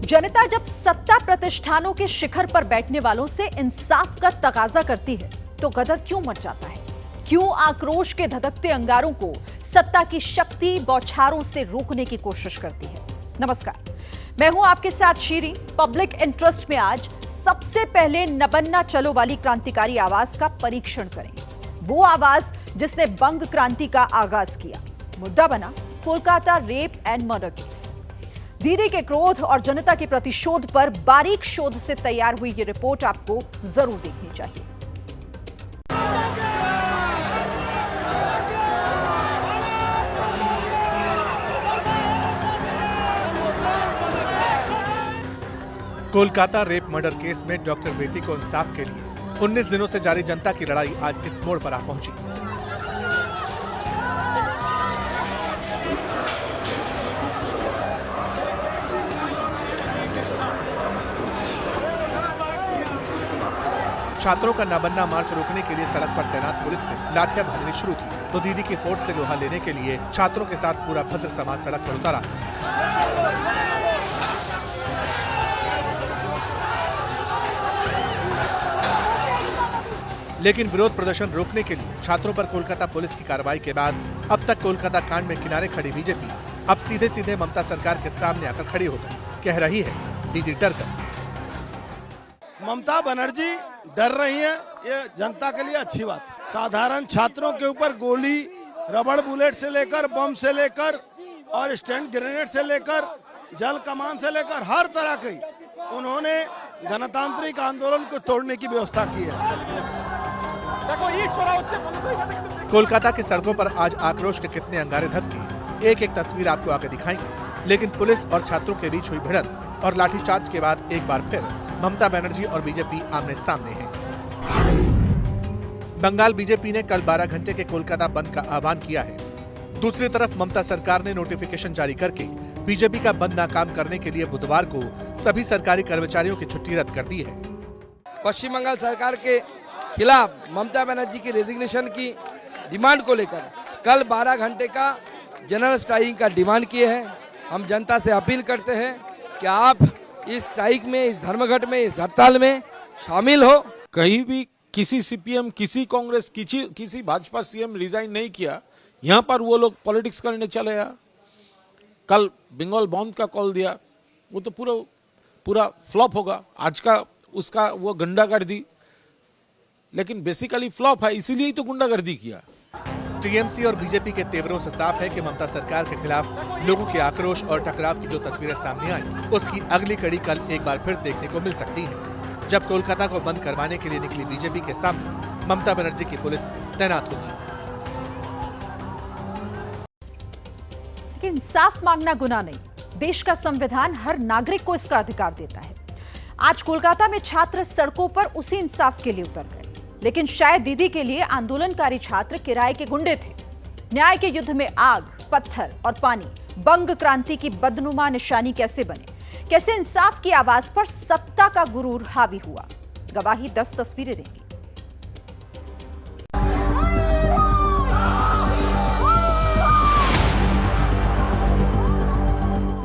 जनता जब सत्ता प्रतिष्ठानों के शिखर पर बैठने वालों से इंसाफ का तकाजा करती है तो गदर क्यों मच जाता है? क्यों आक्रोश के धधकते अंगारों को सत्ता की शक्ति बौछारों से रोकने की कोशिश करती है? नमस्कार, मैं हूं आपके साथ शीरी। पब्लिक इंटरेस्ट में आज सबसे पहले न बनना चलो वाली क्रांतिकारी आवाज का परीक्षण करेंगे। वो आवाज जिसने बंग क्रांति का आगाज किया। मुद्दा बना Kolkata rape and murder case. दीदी के क्रोध और जनता के प्रतिशोध पर बारीक शोध से तैयार हुई ये रिपोर्ट आपको जरूर देखनी चाहिए। कोलकाता रेप मर्डर केस में डॉक्टर बेटी को इंसाफ के लिए 19 दिनों से जारी जनता की लड़ाई आज इस मोड़ पर आ पहुंची। छात्रों का ना बनना मार्च रोकने के लिए सड़क पर तैनात पुलिस ने लाठियां भागनी शुरू की तो दीदी की फोर्स से लोहा लेने के लिए छात्रों के साथ पूरा भद्र समाज सड़क पर उतरा। लेकिन विरोध प्रदर्शन रोकने के लिए छात्रों पर कोलकाता पुलिस की कार्रवाई के बाद अब तक कोलकाता कांड में किनारे खड़ी बीजेपी अब सीधे सीधे ममता सरकार के सामने आकर खड़ी हो गई। कह रही है दीदी डर गई। ममता बनर्जी डर रही है, ये जनता के लिए अच्छी बात। साधारण छात्रों के ऊपर गोली, रबड़ बुलेट से लेकर बम से लेकर और स्टैंड ग्रेनेड से लेकर जल कमान से लेकर हर तरह की उन्होंने गणतांत्रिक आंदोलन को तोड़ने की व्यवस्था की है। कोलकाता की सड़कों पर आज आक्रोश के कितने अंगारे धक्के, एक एक तस्वीर आपको आगे दिखाएंगे। लेकिन पुलिस और छात्रों के बीच हुई भिड़ंत और लाठीचार्ज के बाद एक बार फिर ममता बनर्जी और बीजेपी आमने सामने हैं। बंगाल बीजेपी ने कल 12 घंटे के कोलकाता बंद का आह्वान किया है। दूसरी तरफ ममता सरकार ने नोटिफिकेशन जारी करके बीजेपी का बंद नाकाम करने के लिए बुधवार को सभी सरकारी कर्मचारियों की छुट्टी रद्द कर दी है। पश्चिम बंगाल सरकार के खिलाफ ममता बनर्जी की रेजिग्नेशन की डिमांड को लेकर कल 12 घंटे का जनरल स्ट्राइक का डिमांड किए हैं। हम जनता से अपील करते हैं कि आप इस स्ट्राइक में, इस धर्मघट में, इस हड़ताल में शामिल हो। कहीं भी किसी सीपीएम, किसी कांग्रेस, किसी भाजपा सीएम रिजाइन नहीं किया। यहाँ पर वो लोग पॉलिटिक्स करने चले आया। कल बंगाल बंद का कॉल दिया, वो तो पूरा फ्लॉप होगा। आज का उसका वो गुंडागर्दी, लेकिन बेसिकली फ्लॉप है, इसीलिए तो गुंडागर्दी किया। टीएमसी और बीजेपी के तेवरों से साफ है कि ममता सरकार के खिलाफ लोगों के आक्रोश और टकराव की जो तस्वीरें सामने आई, उसकी अगली कड़ी कल एक बार फिर देखने को मिल सकती है, जब कोलकाता को बंद करवाने के लिए निकली बीजेपी के सामने ममता बनर्जी की पुलिस तैनात होगी। इंसाफ मांगना गुनाह नहीं, देश का संविधान हर नागरिक को इसका अधिकार देता है। आज कोलकाता में छात्र सड़कों पर उसी इंसाफ के लिए उतर गए, लेकिन शायद दीदी के लिए आंदोलनकारी छात्र किराए के गुंडे थे। न्याय के युद्ध में आग, पत्थर और पानी बंग क्रांति की बदनुमा निशानी कैसे बने? कैसे इंसाफ की आवाज पर सत्ता का गुरूर हावी हुआ? गवाही 10 तस्वीरें देंगी।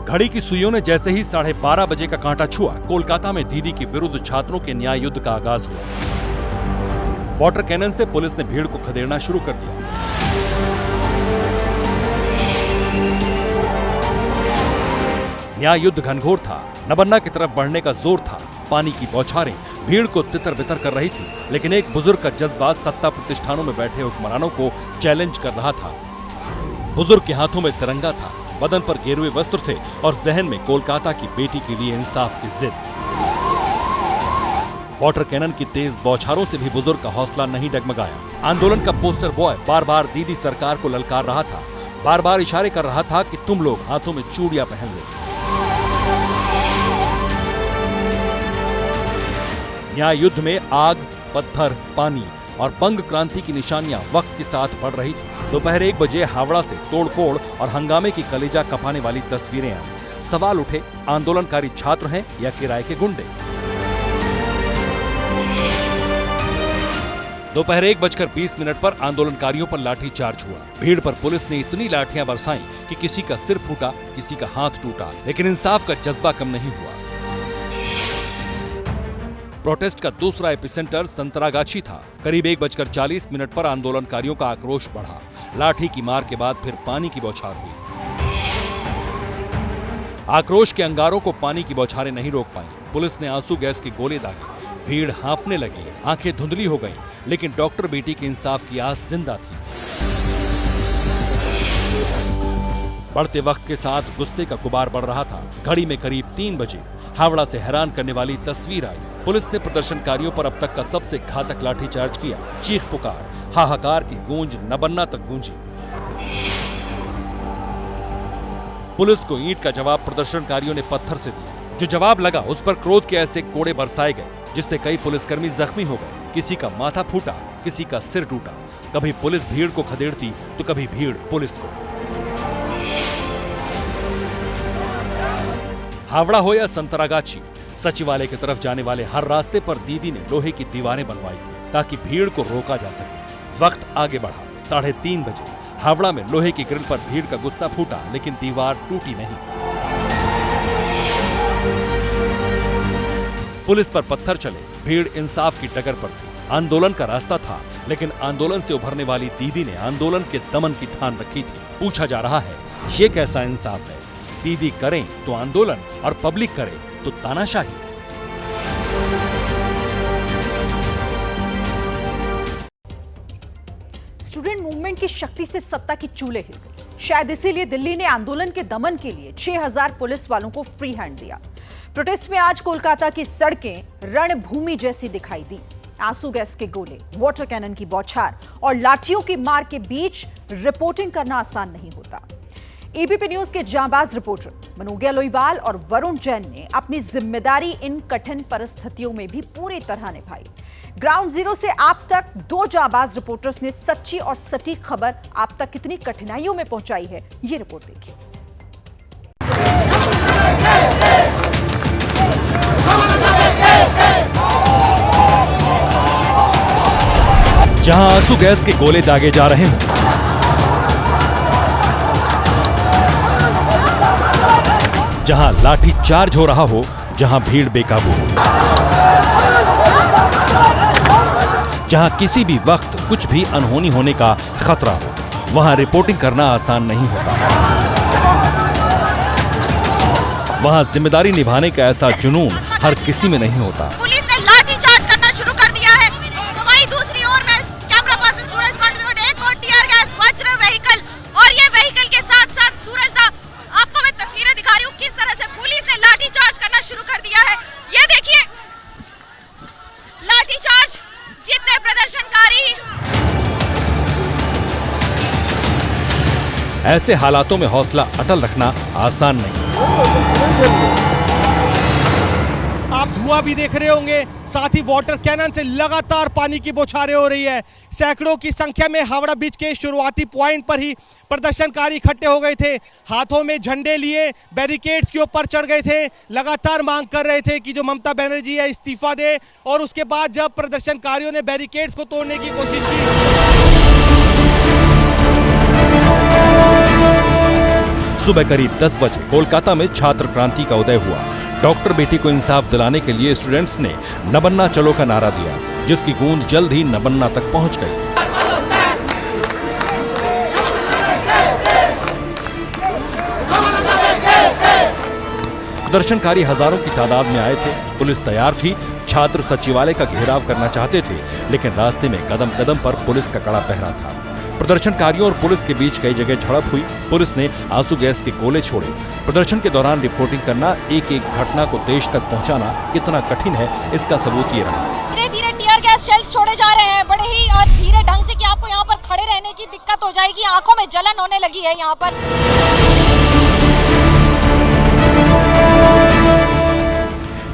घड़ी की सुइयों ने जैसे ही 12:30 बजे का कांटा छुआ, कोलकाता में दीदी के विरुद्ध छात्रों के न्याय युद्ध का आगाज हुआ। वाटर कैनन से पुलिस ने भीड़ को खदेड़ना शुरू कर दिया। न्याय युद्ध घनघोर था, न बनना की तरफ बढ़ने का जोर था। पानी की बौछारें भीड़ को तितर बितर कर रही थी, लेकिन एक बुजुर्ग का जज्बा सत्ता प्रतिष्ठानों में बैठे हुक्मरानों को चैलेंज कर रहा था। बुजुर्ग के हाथों में तिरंगा था, बदन पर गेरुए वस्त्र थे और जहन में कोलकाता की बेटी के लिए इंसाफ की जिद। वाटर कैनन की तेज बौछारों से भी बुजुर्ग का हौसला नहीं डगमगाया। आंदोलन का पोस्टर बॉय बार बार दीदी सरकार को ललकार रहा था, बार बार इशारे कर रहा था कि तुम लोग हाथों में चूड़ियां पहन लो। न्याय युद्ध में आग, पत्थर, पानी और बंग क्रांति की निशानियां वक्त के साथ बढ़ रही थी। दोपहर 1 बजे हावड़ा से तोड़फोड़ और हंगामे की कलेजा कपाने वाली तस्वीरें आई। सवाल उठे, आंदोलनकारी छात्र हैं या किराए के गुंडे? दोपहर 1:20 पर आंदोलनकारियों पर लाठीचार्ज हुआ। भीड़ पर पुलिस ने इतनी लाठियां बरसाईं कि किसी का सिर फूटा, किसी का हाथ टूटा, लेकिन इंसाफ का जज्बा कम नहीं हुआ। प्रोटेस्ट का दूसरा एपिसेंटर संतरागाछी था। करीब 1:40 पर आंदोलनकारियों का आक्रोश बढ़ा। लाठी की मार के बाद फिर पानी की बौछार हुई। आक्रोश के अंगारों को पानी की बौछारें नहीं रोक पाई। पुलिस ने आंसू गैस के गोले दागे। भीड़ हांफने लगी, आंखें धुंधली हो गईं, लेकिन डॉक्टर बेटी के इंसाफ की आस जिंदा थी। बढ़ते वक्त के साथ गुस्से का गुबार बढ़ रहा था। घड़ी में करीब 3 बजे हावड़ा से हैरान करने वाली तस्वीर आई। पुलिस ने प्रदर्शनकारियों पर अब तक का सबसे घातक लाठीचार्ज किया। चीख पुकार, हाहाकार की गूंज नबन्ना तक गूंजी। पुलिस को ईंट का जवाब प्रदर्शनकारियों ने पत्थर से दिया। जो जवाब लगा उस पर क्रोध के ऐसे कोड़े बरसाए गए जिससे कई पुलिसकर्मी जख्मी हो गए। किसी का माथा फूटा, किसी का सिर टूटा। कभी पुलिस भीड़ को खदेड़ती तो कभी भीड़ पुलिस को। हावड़ा हो या संतरागाछी, सचिवालय की तरफ जाने वाले हर रास्ते पर दीदी ने लोहे की दीवारें बनवाई थी ताकि भीड़ को रोका जा सके। वक्त आगे बढ़ा। 3:30 बजे हावड़ा में लोहे की ग्रिल पर भीड़ का गुस्सा फूटा, लेकिन दीवार टूटी नहीं। पुलिस पर पत्थर चले। भीड़ इंसाफ की डगर पर थी। आंदोलन का रास्ता था, लेकिन आंदोलन से उभरने वाली दीदी ने आंदोलन के दमन की ठान रखी थी। पूछा जा रहा है, ये कैसा इंसाफ है? दीदी करें तो आंदोलन और पब्लिक करे तो तानाशाही। स्टूडेंट मूवमेंट की शक्ति से सत्ता की चूल्हे हिल गई। शायद इसीलिए दिल्ली ने आंदोलन के दमन के लिए 6000 पुलिस वालों को फ्री हैंड दिया। प्रोटेस्ट में आज कोलकाता की सड़कें रणभूमि जैसी दिखाई दी। आंसू गैस के गोले, वाटर कैनन की बौछार और लाठियों की मार के बीच रिपोर्टिंग करना आसान नहीं होता। एबीपी न्यूज के जांबाज रिपोर्टर मनोज्ञा लोईवाल और वरुण जैन ने अपनी जिम्मेदारी इन कठिन परिस्थितियों में भी पूरी तरह निभाई। ग्राउंड जीरो से आप तक 2 जांबाज रिपोर्टर्स ने सच्ची और सटीक खबर आप तक कितनी कठिनाइयों में पहुंचाई है, ये रिपोर्ट देखिए। जहां आंसू गैस के गोले दागे जा रहे हैं, जहां लाठी चार्ज हो रहा हो, जहां भीड़ बेकाबू हो, जहां किसी भी वक्त कुछ भी अनहोनी होने का खतरा हो, वहां रिपोर्टिंग करना आसान नहीं होता। वहां जिम्मेदारी निभाने का ऐसा जुनून हर किसी में नहीं होता। पुलिस ने लाठी चार्ज करना शुरू कर दिया है, तो वहीं दूसरी ओर में कैमरा पर्सन सूरज पांडे एक और टीयर गैस वज्र व्हीकल, और ये व्हीकल के साथ साथ सूरज दा आपको मैं तस्वीरें दिखा रही हूँ किस तरह से पुलिस ने लाठी चार्ज करना शुरू कर दिया है। ये देखिए लाठी चार्ज, जितने प्रदर्शनकारी। ऐसे हालातों में हौसला अटल रखना आसान नहीं। आप धुआं भी देख रहे होंगे, साथ ही वाटर कैनन से लगातार पानी की बौछारें हो रही है। सैकड़ों की संख्या में हावड़ा ब्रिज के शुरुआती पॉइंट पर ही प्रदर्शनकारी इकट्ठे हो गए थे। हाथों में झंडे लिए बैरिकेड्स के ऊपर चढ़ गए थे। लगातार मांग कर रहे थे कि जो ममता बनर्जी है इस्तीफा दे। और उसके बाद जब प्रदर्शनकारियों ने बैरिकेड्स को तोड़ने की कोशिश की, सुबह करीब 10 बजे कोलकाता में छात्र क्रांति का उदय हुआ। डॉक्टर बेटी को इंसाफ दिलाने के लिए स्टूडेंट्स ने नबन्ना चलो का नारा दिया, जिसकी गूंज जल्द ही नबन्ना तक पहुंच गई। प्रदर्शनकारी हजारों की तादाद में आए थे। पुलिस तैयार थी। छात्र सचिवालय का घेराव करना चाहते थे, लेकिन रास्ते में कदम कदम पर पुलिस का कड़ा पहरा था। प्रदर्शनकारियों और पुलिस के बीच कई जगह झड़प हुई। पुलिस ने आंसू गैस के गोले छोड़े। प्रदर्शन के दौरान रिपोर्टिंग करना, एक एक घटना को देश तक पहुंचाना कितना कठिन है, इसका सबूत ये रहा। धीरे धीरे टीयर गैस शेल्स छोड़े जा रहे हैं, बड़े ही और धीरे ढंग से कि आपको यहाँ पर खड़े रहने की दिक्कत हो जाएगी। आंखों में जलन होने लगी है यहाँ पर।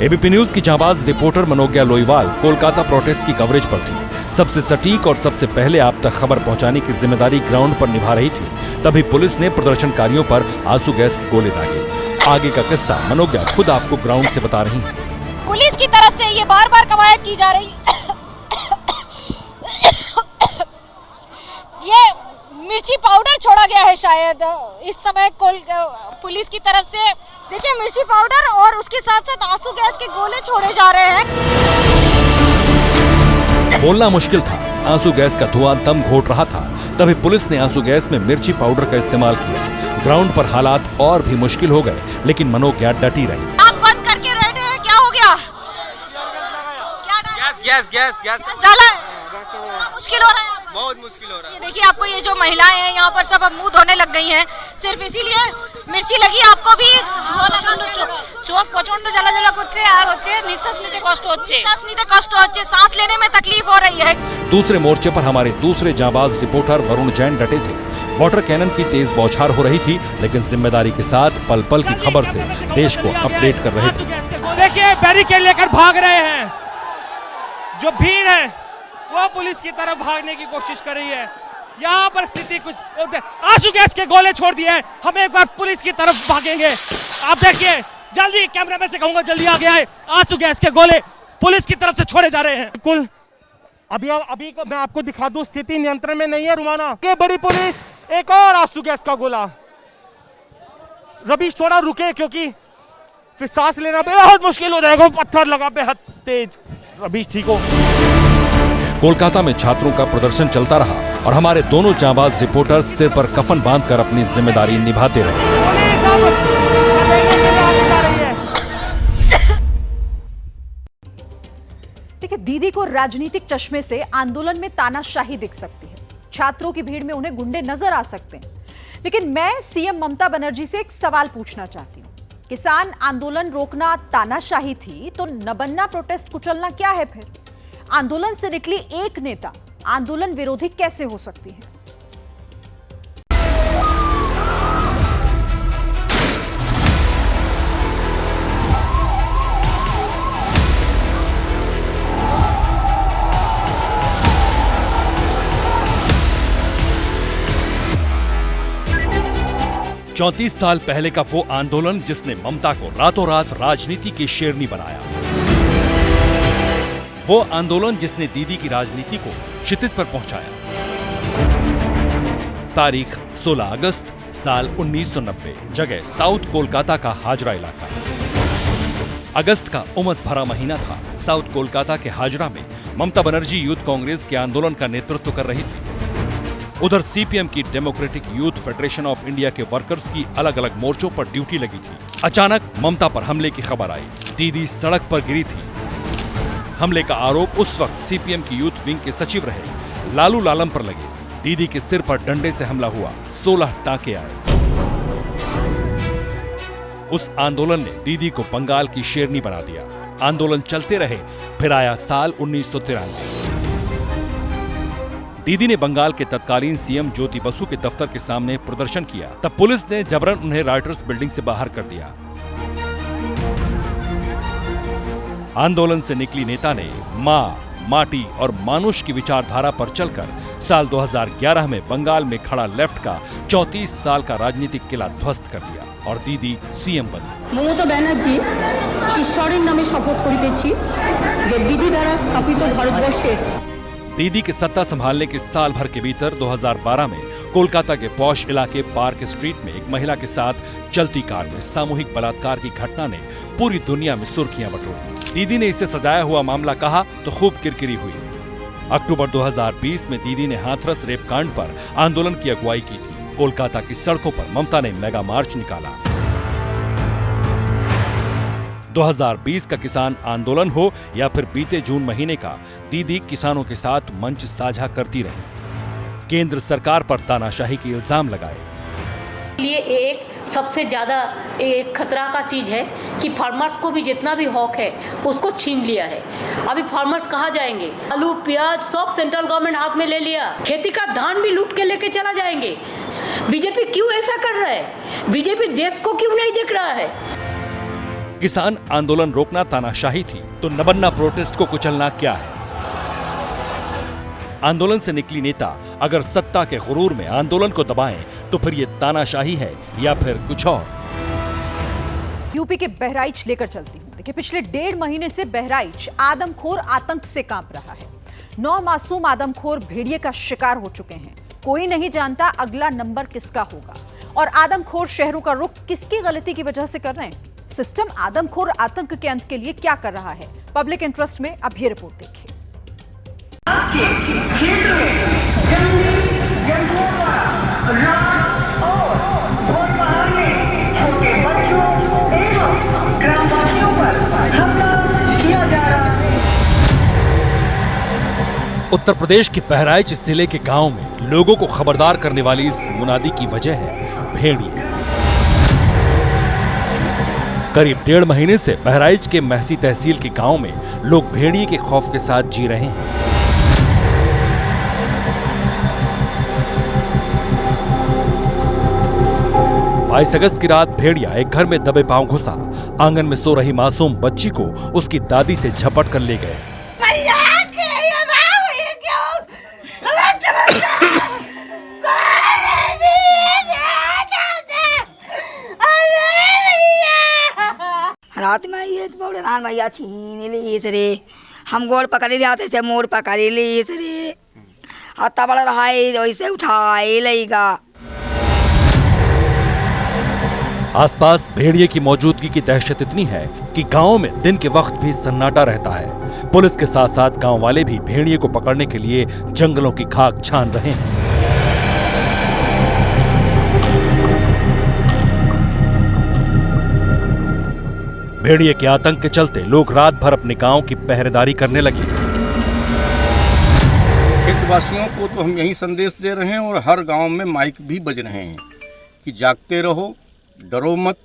एबीपी न्यूज की जांबाज रिपोर्टर मनोज्ञा लोईवाल कोलकाता प्रोटेस्ट की कवरेज पर थी। सबसे सटीक और सबसे पहले आप तक खबर पहुंचाने की जिम्मेदारी ग्राउंड पर निभा रही थी। तभी पुलिस ने प्रदर्शनकारियों पर आंसू गैस के गोले दागे। आगे का किस्सा मनोज्ञा खुद आपको ग्राउंड से बता रही हैं। पुलिस की तरफ से ये बार बार कवायद की जा रही। ये मिर्ची पाउडर छोड़ा गया है शायद इस समय पुलिस की तरफ से। देखिए मिर्ची पाउडर और उसके साथ साथ आंसू गैस के गोले छोड़े जा रहे हैं। बोलना मुश्किल था, आंसू गैस का धुआं दम घोट रहा था। तभी पुलिस ने आंसू गैस में मिर्ची पाउडर का इस्तेमाल किया। ग्राउंड पर हालात और भी मुश्किल हो गए, लेकिन मनोज्ञा डटी रही। आप बंद करके बैठे हैं, क्या हो गया? क्या डाला? गैस डाला है? कितना मुश्किल हो रहा है? बहुत मुश्किल हो रहा है। ये देखिए, आपको ये जो महिलाएं हैं यहाँ पर सब अब मुंह धोने लग गई हैं, सिर्फ इसीलिए मिर्ची लगी। आपको भी চোখ প্রচন্ড জ্বালা জ্বালা করছে আর হচ্ছে নিঃশ্বাস নিতে কষ্ট হচ্ছে। सांस लेने में तकलीफ हो रही है। दूसरे मोर्चे पर हमारे दूसरे जांबाज रिपोर्टर वरुण जैन डटे थे। वाटर कैनन की तेज बौछार हो रही थी, लेकिन जिम्मेदारी के साथ पल पल की खबर से देश को अपडेट कर रहे थे। देखिए, बैरिकेड लेकर भाग रहे हैं। जो भीड़ है वो पुलिस की तरफ भागने की कोशिश कर रही है। यहाँ पर स्थिति कुछ आंसू गैस के गोले छोड़ दिए हैं। हम एक बार पुलिस की तरफ भागेंगे। आप देखिए, जल्दी कैमरामैन से कहूंगा जल्दी आगे आए। आंसू गैस के गोले पुलिस की तरफ से छोड़े जा रहे हैं। बिल्कुल अभी को मैं आपको दिखा दूं, स्थिति नियंत्रण में नहीं है रुमाना के बड़ी पुलिस। एक और आंसू गैस का गोला। रबीश थोड़ा रुके, क्योंकि फिर सांस लेना बहुत मुश्किल हो जाएगा। पत्थर लगा बेहद तेज। रबीश ठीक हो। कोलकाता में छात्रों का प्रदर्शन चलता रहा और हमारे दोनों जांबाज रिपोर्टर सिर पर कफन बांधकर अपनी जिम्मेदारी निभाते रहे। देखिए, दीदी को राजनीतिक चश्मे से आंदोलन में तानाशाही दिख सकती है, छात्रों की भीड़ में उन्हें गुंडे नजर आ सकते हैं, लेकिन मैं सीएम ममता बनर्जी से एक सवाल पूछना चाहती हूँ। किसान आंदोलन रोकना तानाशाही थी तो नबन्ना प्रोटेस्ट कुचलना क्या है? फिर आंदोलन से निकली एक नेता आंदोलन विरोधी कैसे हो सकती है? चौंतीस साल पहले का वो आंदोलन जिसने ममता को रातों रात राजनीति की शेरनी बनाया। वो आंदोलन जिसने दीदी की राजनीति को क्षितिज पर पहुंचाया। तारीख 16 अगस्त साल 1990, जगह साउथ कोलकाता का हाजरा इलाका। अगस्त का उमस भरा महीना था। साउथ कोलकाता के हाजरा में ममता बनर्जी यूथ कांग्रेस के आंदोलन का नेतृत्व कर रही थी। उधर सीपीएम की democratic youth federation of India के वर्कर्स की अलग अलग मोर्चों पर ड्यूटी लगी थी। अचानक ममता पर हमले की खबर आई। दीदी सड़क पर गिरी थी। हमले का आरोप उस वक्त सीपीएम की यूथ विंग के सचिव रहे लालू लालम पर लगे। दीदी के सिर पर डंडे से हमला हुआ। 16 टांके आए। उस आंदोलन ने दीदी को बंगाल की शेरनी बना दिया। आंदोलन चलते रहे। फिर आया साल 1993। दीदी ने बंगाल के तत्कालीन सीएम ज्योति बसु के दफ्तर के सामने प्रदर्शन किया। तब पुलिस ने जबरन उन्हें राइटर्स बिल्डिंग से बाहर कर दिया। आंदोलन से निकली नेता ने मां, माटी और मानुष की विचारधारा पर चलकर साल 2011 में बंगाल में खड़ा लेफ्ट का 34 साल का राजनीतिक किला ध्वस्त कर दिया और दीदी सीएम बनी। ममता बनर्जी ईश्वरेर नामे शपथ करितेछि जे विधि द्वारा स्थापित भारतवर्षेर। दीदी के सत्ता संभालने के साल भर के भीतर 2012 में कोलकाता के पॉश इलाके पार्क स्ट्रीट में एक महिला के साथ चलती कार में सामूहिक बलात्कार की घटना ने पूरी दुनिया में सुर्खियां बटोरी। दीदी ने इसे सजाया हुआ मामला कहा तो खूब किरकिरी हुई। अक्टूबर 2020 में दीदी ने हाथरस रेप कांड पर आंदोलन की अगुवाई की थी। कोलकाता की सड़कों पर ममता ने मेगा मार्च निकाला। 2020 का किसान आंदोलन हो या फिर बीते जून महीने का, दीदी किसानों के साथ मंच साझा करती रही। केंद्र सरकार पर तानाशाही के इल्जाम लगाए। लिए एक सबसे ज्यादा एक खतरा का चीज है कि फार्मर्स को भी जितना भी हक है उसको छीन लिया है। अभी फार्मर्स कहाँ जाएंगे? आलू प्याज सब सेंट्रल गवर्नमेंट हाथ में ले लिया। खेती का धान भी लूट के लेके चला जाएंगे। बीजेपी क्यों ऐसा कर रहा है? बीजेपी देश को क्यों नहीं देख रहा है? किसान आंदोलन रोकना तानाशाही थी तो नबन्ना प्रोटेस्ट को कुचलना क्या है? आंदोलन से निकली नेता अगर सत्ता के गुरूर में आंदोलन को दबाएं तो फिर ये तानाशाही है या फिर कुछ और। यूपी के बहराइच लेकर चलती हूं। देखिए, पिछले 1.5 महीने से बहराइच आदमखोर आतंक से कांप रहा है। 9 मासूम आदमखोर भेड़िए का शिकार हो चुके हैं। कोई नहीं जानता अगला नंबर किसका होगा और आदमखोर शहरों का रुख किसकी गलती की वजह से कर रहे हैं। सिस्टम आदमखोर आतंक के अंत के लिए क्या कर रहा है? पब्लिक इंटरेस्ट में अब ये रिपोर्ट देखिए। उत्तर प्रदेश के बहराइच जिले के गांव में लोगों को खबरदार करने वाली इस मुनादी की वजह है भेड़िए। करीब 1.5 महीने से बहराइच के महसी तहसील के गांव में लोग भेड़िए के खौफ के साथ जी रहे हैं। 22 अगस्त की रात भेड़िया एक घर में दबे पांव घुसा, आंगन में सो रही मासूम बच्ची को उसकी दादी से झपट कर ले गए। रात में ये बड़े नान भैया छीन ली रे, हम गोड़ पकड़ ले आते से मोड़ पकड़ ली रे, हत्ता बड़ा रहा वैसे उठाए लेगा। आसपास भेड़िए की मौजूदगी की दहशत इतनी है कि गांव में दिन के वक्त भी सन्नाटा रहता है। पुलिस के साथ साथ गांव वाले भी भेड़िए को पकड़ने के लिए जंगलों की खाक छान रहे हैं। भेड़िए के आतंक के चलते लोग रात भर अपने गांव की पहरेदारी करने लगे। क्षेत्रवासियों को तो हम यही संदेश दे रहे हैं और हर गांव में माइक भी बज रहे हैं कि जागते रहो, डरो मत,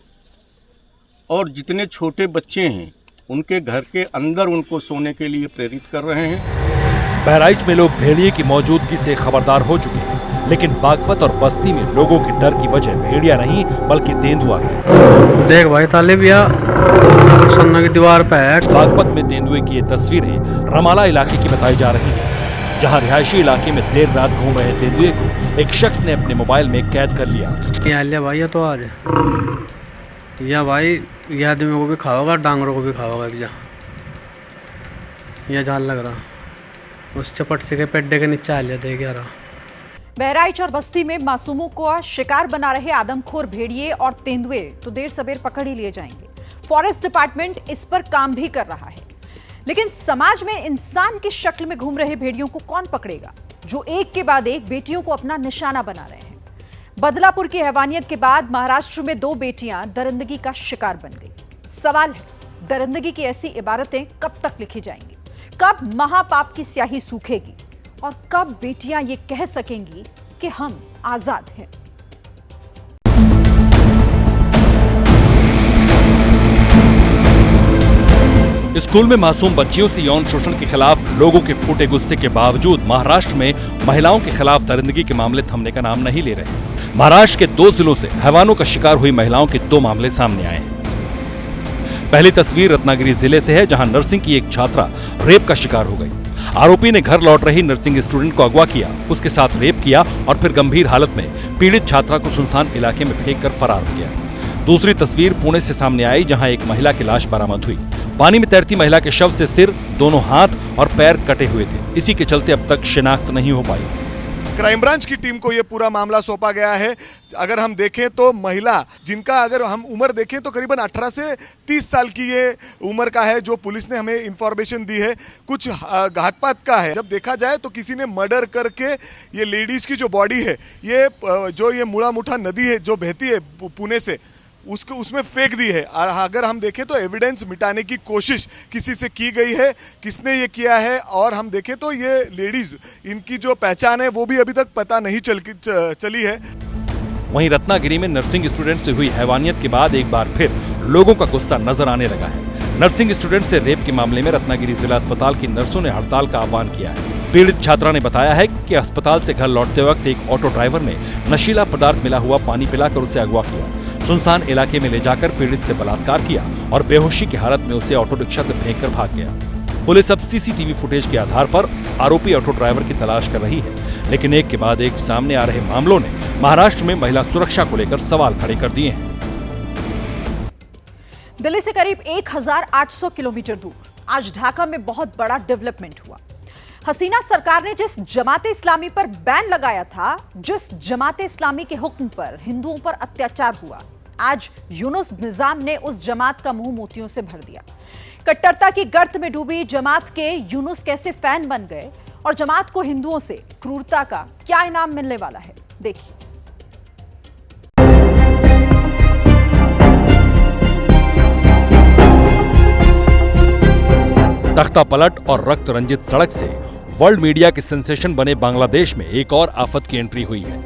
और जितने छोटे बच्चे हैं उनके घर के अंदर उनको सोने के लिए प्रेरित कर रहे हैं। बहराइच में लोग भेड़िए की मौजूदगी से खबरदार हो चुके हैं, लेकिन बागपत और बस्ती में लोगों के डर की वजह भेड़िया नहीं बल्कि तेंदुआ है। देख भाई तालिब या सन्ना की दीवार पे है। बागपत में तेंदुए की ये तस्वीरें रमाला इलाके की बताई जा रही हैं, जहां रिहायशी इलाके में देर रात घूम रहे तेंदुए को एक शख्स ने अपने मोबाइल में कैद कर लिया। भाई ये तो आज या भाई ये आदमी को भी खाओगा, डांगरों को भी खाओगा। ये जान लग रहा उस चपट से के पेड्डे के नीचे आ लिया देख रहा। बहराइच और बस्ती में मासूमों को शिकार बना रहे आदमखोर भेड़िए और तेंदुए तो देर सवेर पकड़ ही लिए जाएंगे। फॉरेस्ट डिपार्टमेंट इस पर काम भी कर रहा है, लेकिन समाज में इंसान की शक्ल में घूम रहे भेड़ियों को कौन पकड़ेगा, जो एक के बाद एक बेटियों को अपना निशाना बना रहे हैं। बदलापुर की हैवानियत के बाद महाराष्ट्र में 2 बेटियां दरिंदगी का शिकार बन गई। सवाल है, दरिंदगी की ऐसी इबारतें कब तक लिखी जाएंगी, कब महापाप की स्याही सूखेगी और कब बेटियां ये कह सकेंगी कि हम आजाद हैं। स्कूल में मासूम बच्चियों से यौन शोषण के खिलाफ लोगों के फूटे गुस्से के बावजूद महाराष्ट्र में महिलाओं के खिलाफ दरिंदगी के मामले थमने का नाम नहीं ले रहे। महाराष्ट्र के 2 जिलों से हैवानों का शिकार हुई महिलाओं के 2 मामले सामने आए हैं। पहली तस्वीर रत्नागिरी जिले से है, जहां नर्सिंग की एक छात्रा रेप का शिकार हो गई। आरोपी ने घर लौट रही नर्सिंग स्टूडेंट को अगवा किया, उसके साथ रेप किया और फिर गंभीर हालत में पीड़ित छात्रा को सुनसान इलाके में फेंक कर फरार हो गया। दूसरी तस्वीर पुणे से सामने आई, जहां एक महिला की लाश बरामद हुई। पानी में तैरती महिला के शव से सिर, दोनों हाथ और पैर कटे हुए थे। इसी के चलते अब तक शिनाख्त नहीं हो पाई। क्राइम ब्रांच की टीम को यह पूरा मामला सौंपा गया है। अगर हम देखें तो महिला जिनका अगर हम उम्र देखें तो करीबन 18 से 30 साल की ये उम्र का है, जो पुलिस ने हमें इंफॉर्मेशन दी है। कुछ घातपात का है। जब देखा जाए तो किसी ने मर्डर करके ये लेडीज की जो बॉडी है, ये मुड़ा मुठा नदी है जो बहती है पुणे से, उसमें फेंक दी है। अगर हम देखें तो एविडेंस मिटाने की कोशिश किसी से की गई है, किसने ये किया है। और हम देखें तो ये लेडीज, इनकी जो पहचान है वो भी अभी तक पता नहीं चली है। वहीं रत्नागिरी में नर्सिंग स्टूडेंट से हुई हैवानियत के बाद एक बार फिर लोगों का गुस्सा नजर आने लगा है। नर्सिंग स्टूडेंट से रेप के मामले में रत्नागिरी जिला अस्पताल की नर्सों ने हड़ताल का आह्वान किया है। पीड़ित छात्रा ने बताया है कि अस्पताल से घर लौटते वक्त एक ऑटो ड्राइवर ने नशीला पदार्थ मिला हुआ पानी पिलाकर उसे अगवा किया, सुनसान इलाके में ले जाकर पीड़ित से बलात्कार किया और बेहोशी की हालत में उसे ऑटो रिक्शा से फेंककर भाग गया। पुलिस अब सीसीटीवी फुटेज के आधार पर आरोपी ऑटो ड्राइवर की तलाश कर रही है, लेकिन एक के बाद एक सामने आ रहे मामलों ने महाराष्ट्र में महिला सुरक्षा को लेकर सवाल खड़े कर दिए हैं। दिल्ली से करीब 1800 किलोमीटर दूर आज ढाका में बहुत बड़ा डेवलपमेंट हुआ। हसीना सरकार ने जिस जमाते इस्लामी पर बैन लगाया था, जिस जमाते इस्लामी के हुक्म पर हिंदुओं पर अत्याचार हुआ, आज यूनुस निजाम ने उस जमात का मुंह मोतियों से भर दिया। कट्टरता की गर्त में डूबी जमात के यूनुस कैसे फैन बन गए और जमात को हिंदुओं से क्रूरता का क्या इनाम मिलने वाला है, देखिए। तख्ता पलट और रक्त रंजित सड़क से वर्ल्ड मीडिया के सेंसेशन बने बांग्लादेश में एक और आफत की एंट्री हुई है।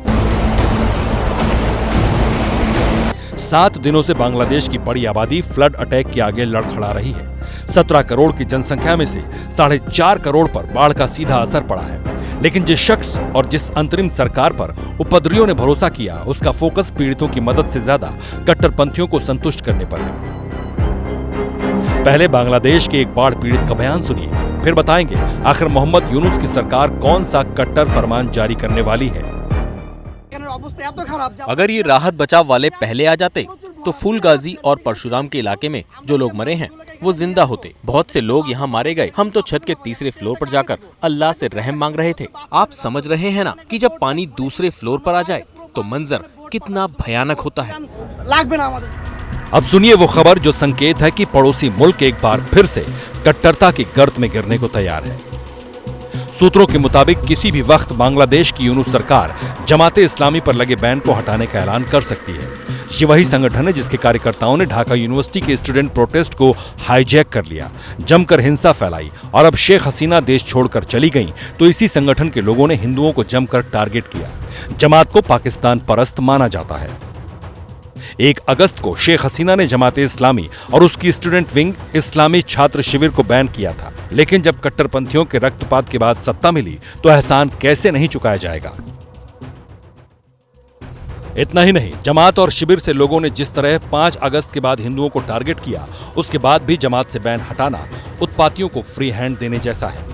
7 दिनों से बांग्लादेश की बड़ी आबादी फ्लड अटैक के आगे लड़खड़ा रही है। 17 करोड़ की जनसंख्या में से 4.5 करोड़ पर बाढ़ का सीधा असर पड़ा है। लेकिन जिस शख्स और जिस अंतरिम सरकार पर उपद्रवियों ने भरोसा किया, उसका फोकस पीड़ितों की मदद से ज्यादा कट्टरपंथियों को संतुष्ट करने पर है। पहले बांग्लादेश के एक बाढ़ पीड़ित का बयान सुनिए, फिर बताएंगे आखिर मोहम्मद यूनुस की सरकार कौन सा कट्टर फरमान जारी करने वाली है। अगर ये राहत बचाव वाले पहले आ जाते तो फूलगाजी और परशुराम के इलाके में जो लोग मरे हैं वो जिंदा होते। बहुत से लोग यहाँ मारे गए। हम तो छत के तीसरे फ्लोर पर जाकर अल्लाह से रहम मांग रहे थे। आप समझ रहे हैं ना कि जब पानी दूसरे फ्लोर पर आ जाए तो मंजर कितना भयानक होता है। अब सुनिए वो खबर जो संकेत है कि पड़ोसी मुल्क एक बार फिर से कट्टरता की गर्त में गिरने को तैयार है। सूत्रों के मुताबिक किसी भी वक्त बांग्लादेश की यूनुस सरकार जमाते इस्लामी पर लगे बैन को हटाने का ऐलान कर सकती है। ये वही संगठन है जिसके कार्यकर्ताओं ने ढाका यूनिवर्सिटी के स्टूडेंट प्रोटेस्ट को हाईजैक कर लिया, जमकर हिंसा फैलाई और अब शेख हसीना देश छोड़कर चली गईं तो इसी संगठन के लोगों ने हिंदुओं को जमकर टारगेट किया। जमात को पाकिस्तान परस्त माना जाता है। 1 अगस्त को शेख हसीना ने जमाते इस्लामी और उसकी स्टूडेंट विंग इस्लामी छात्र शिविर को बैन किया था। लेकिन जब कट्टरपंथियों के रक्तपात के बाद सत्ता मिली तो एहसान कैसे नहीं चुकाया जाएगा। इतना ही नहीं, जमात और शिविर से लोगों ने जिस तरह 5 अगस्त के बाद हिंदुओं को टारगेट किया, उसके बाद भी जमात से बैन हटाना उत्पातियों को फ्री हैंड देने जैसा है।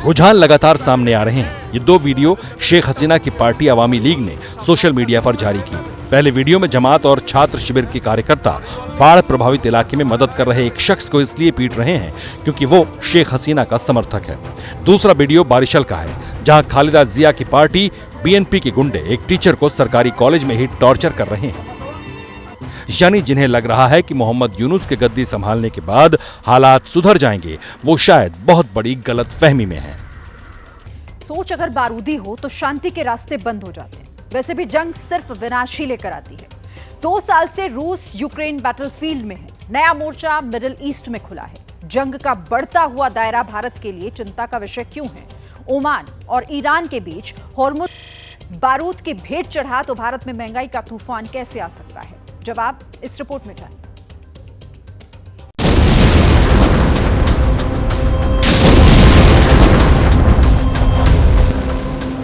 रुझान लगातार सामने आ रहे हैं। ये 2 वीडियो शेख हसीना की पार्टी अवामी लीग ने सोशल मीडिया पर जारी की। पहले वीडियो में जमात और छात्र शिविर के कार्यकर्ता बाढ़ प्रभावित इलाके में मदद कर रहे एक शख्स को इसलिए पीट रहे हैं क्योंकि वो शेख हसीना का समर्थक है। दूसरा वीडियो बारिशल का है, जहां खालिदा जिया की पार्टी बीएनपी के गुंडे एक टीचर को सरकारी कॉलेज में ही टॉर्चर कर रहे हैं। यानी जिन्हें लग रहा है कि मोहम्मद यूनुस के गद्दी संभालने के बाद हालात सुधर जाएंगे, वो शायद बहुत बड़ी गलतफहमी में है। सोच अगर बारूदी हो तो शांति के रास्ते बंद हो जाते हैं। वैसे भी जंग सिर्फ विनाश ही लेकर आती है। 2 साल से रूस यूक्रेन बैटलफील्ड में है। नया मोर्चा मिडिल ईस्ट में खुला है। जंग का बढ़ता हुआ दायरा भारत के लिए चिंता का विषय क्यों है? ओमान और ईरान के बीच हॉर्मुज बारूद की भेंट चढ़ा तो भारत में महंगाई का तूफान कैसे आ सकता है? जवाब इस रिपोर्ट में जानिए।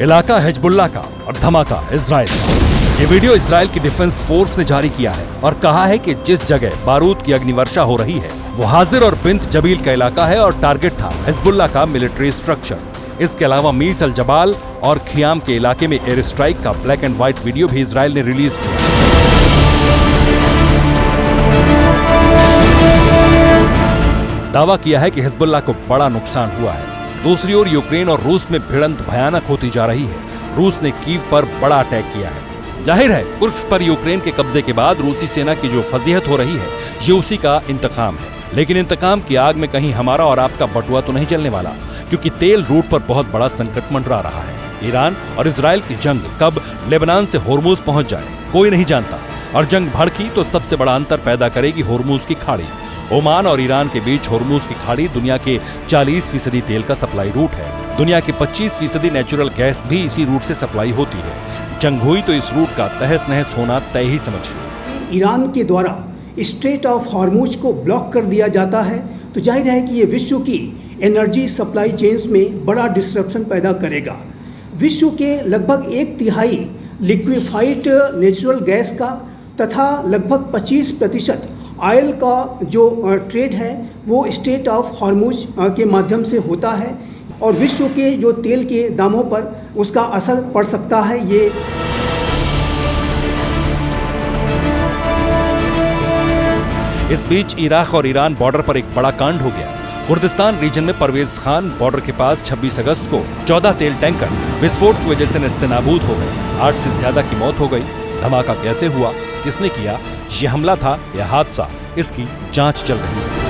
इलाका हिजबुल्लाह का और धमाका इजराइल का। ये वीडियो इजराइल की डिफेंस फोर्स ने जारी किया है और कहा है कि जिस जगह बारूद की अग्निवर्षा हो रही है वो हाजिर और बिंत जबील का इलाका है और टारगेट था हिजबुल्लाह का मिलिट्री स्ट्रक्चर। इसके अलावा मीस अल जबाल और खियाम के इलाके में एयर स्ट्राइक का ब्लैक एंड व्हाइट वीडियो भी इजराइल ने रिलीज किया। दावा किया है कि हिजबुल्लाह को बड़ा नुकसान हुआ है। दूसरी ओर यूक्रेन और रूस में भिड़ंत भयानक होती जा रही है। रूस ने कीव पर बड़ा अटैक किया है। जाहिर है कुर्स्क पर यूक्रेन के कब्जे के बाद रूसी सेना की जो फजीहत हो रही है ये उसी का इंतकाम है। लेकिन इंतकाम की आग में कहीं हमारा और आपका बटुआ तो नहीं जलने वाला, क्योंकि तेल रूट पर बहुत बड़ा संकट मंडरा रहा है। ईरान और इजराइल की जंग कब लेबनान से होर्मुज पहुंच जाए कोई नहीं जानता, और जंग भड़की तो सबसे बड़ा अंतर पैदा करेगी होर्मुज की खाड़ी। ओमान और ईरान के बीच होर्मुज की खाड़ी दुनिया के 40% तेल का सप्लाई रूट है। दुनिया के 25% नेचुरल गैस भी इसी रूट से सप्लाई होती है। जंग हुई तो इस रूट का तहस नहस होना तय ही समझिए। ईरान के द्वारा स्ट्रेट ऑफ हॉर्मुज को ब्लॉक कर दिया जाता है तो जाहिर है कि ये विश्व की एनर्जी सप्लाई चेन्स में बड़ा डिस्ट्रप्शन पैदा करेगा। विश्व के लगभग 1/3 लिक्विफाइड नेचुरल गैस का तथा लगभग 25% ऑयल का जो ट्रेड है वो स्ट्रेट ऑफ हॉर्मुज के माध्यम से होता है और विश्व के जो तेल के दामों पर उसका असर पड़ सकता है। ये इस बीच इराक और ईरान बॉर्डर पर एक बड़ा कांड हो गया। कुर्दिस्तान रीजन में परवेज खान बॉर्डर के पास 26 अगस्त को 14 तेल टैंकर विस्फोट की वजह से नेस्तनाबूद हो गए। 8 से ज्यादा की मौत हो गई। धमाका कैसे हुआ, किसने किया, ये हमला था या हादसा, इसकी जांच चल रही है।